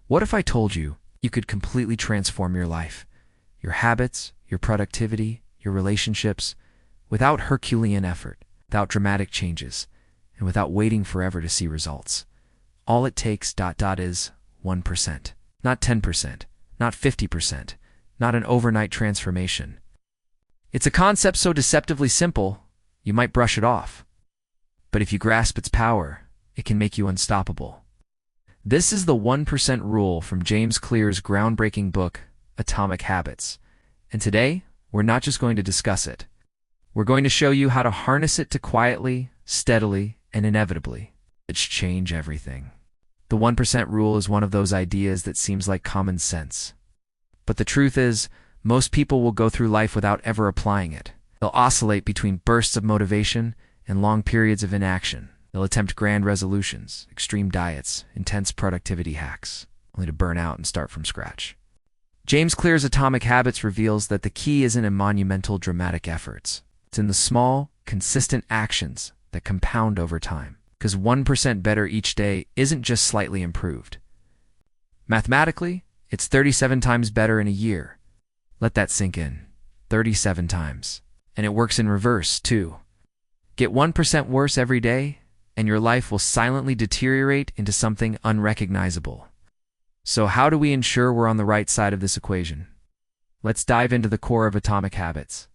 What if I told you you could completely transform your life, your habits, your productivity, your relationships, without Herculean effort, without dramatic changes, and without waiting forever to see results? All it takes is 1%, not 10%, not 50%, not an overnight transformation. It's a concept so deceptively simple, you might brush it off. But if you grasp its power, it can make you unstoppable. This is the 1% rule from James Clear's groundbreaking book, Atomic Habits. And today, we're not just going to discuss it. We're going to show you how to harness it to quietly, steadily, and inevitably change everything. The 1% rule is one of those ideas that seems like common sense. But the truth is, most people will go through life without ever applying it. They'll oscillate between bursts of motivation and long periods of inaction. They'll attempt grand resolutions, extreme diets, intense productivity hacks, only to burn out and start from scratch. James Clear's Atomic Habits reveals that the key isn't in monumental, dramatic efforts. It's in the small, consistent actions that compound over time. Because 1% better each day isn't just slightly improved. Mathematically, it's 37 times better in a year. Let that sink in. 37 times. And it works in reverse, too. Get 1% worse every day, and your life will silently deteriorate into something unrecognizable. So how do we ensure we're on the right side of this equation? Let's dive into the core of Atomic Habits.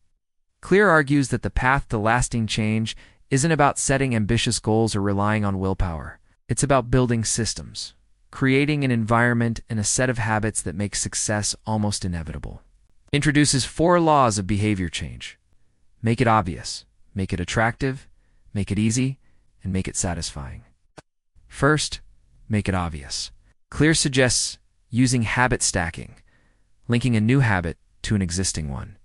Clear argues that the path to lasting change isn't about setting ambitious goals or relying on willpower. It's about building systems, creating an environment and a set of habits that make success almost inevitable. Introduces 4 laws of behavior change. Make it obvious, make it attractive, make it easy, and make it satisfying. First, make it obvious. Clear suggests using habit stacking, linking a new habit to an existing one.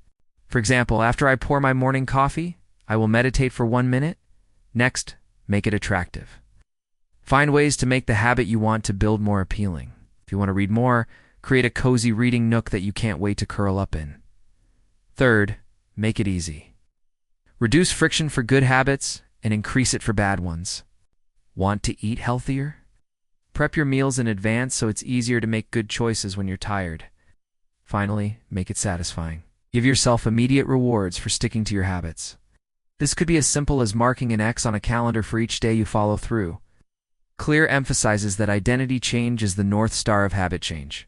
For example, after I pour my morning coffee, I will meditate for 1 minute. Next, make it attractive. Find ways to make the habit you want to build more appealing. If you want to read more, create a cozy reading nook that you can't wait to curl up in. Third, make it easy. Reduce friction for good habits and increase it for bad ones. Want to eat healthier? Prep your meals in advance so it's easier to make good choices when you're tired. Finally, make it satisfying. Give yourself immediate rewards for sticking to your habits. This could be as simple as marking an X on a calendar for each day you follow through. Clear emphasizes that identity change is the North Star of habit change.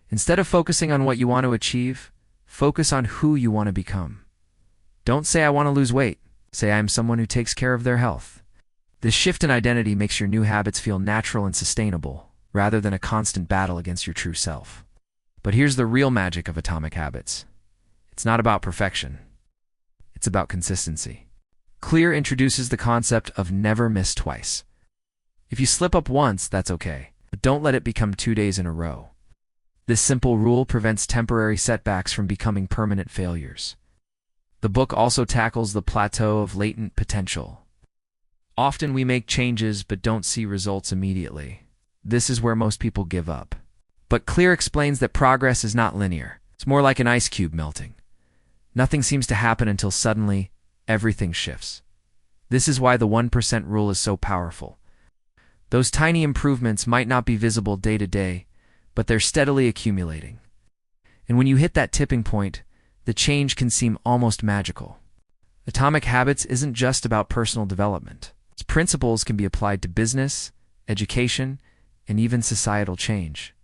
Instead of focusing on what you want to achieve, focus on who you want to become. Don't say I want to lose weight. Say I am someone who takes care of their health. This shift in identity makes your new habits feel natural and sustainable, rather than a constant battle against your true self. But here's the real magic of Atomic Habits. It's not about perfection. It's about consistency. Clear introduces the concept of never miss twice. If you slip up once, that's okay, but don't let it become 2 days in a row. This simple rule prevents temporary setbacks from becoming permanent failures. The book also tackles the plateau of latent potential. Often we make changes but don't see results immediately. This is where most people give up. But Clear explains that progress is not linear. It's more like an ice cube melting. Nothing seems to happen until suddenly everything shifts. This is why the 1% rule is so powerful. Those tiny improvements might not be visible day to day, but they're steadily accumulating. And when you hit that tipping point, the change can seem almost magical. Atomic Habits isn't just about personal development. Its principles can be applied to business, education, and even societal change.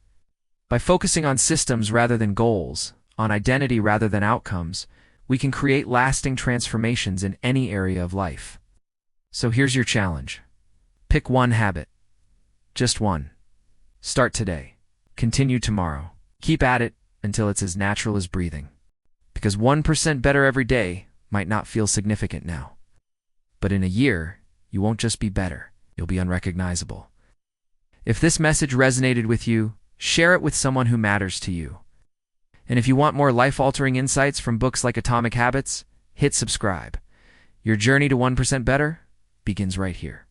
By focusing on systems rather than goals, on identity rather than outcomes, we can create lasting transformations in any area of life. So here's your challenge. Pick one habit. Just one. Start today. Continue tomorrow. Keep at it until it's as natural as breathing. Because 1% better every day might not feel significant now. But in a year, you won't just be better, you'll be unrecognizable. If this message resonated with you, share it with someone who matters to you. And if you want more life-altering insights from books like Atomic Habits, hit subscribe. Your journey to 1% better begins right here.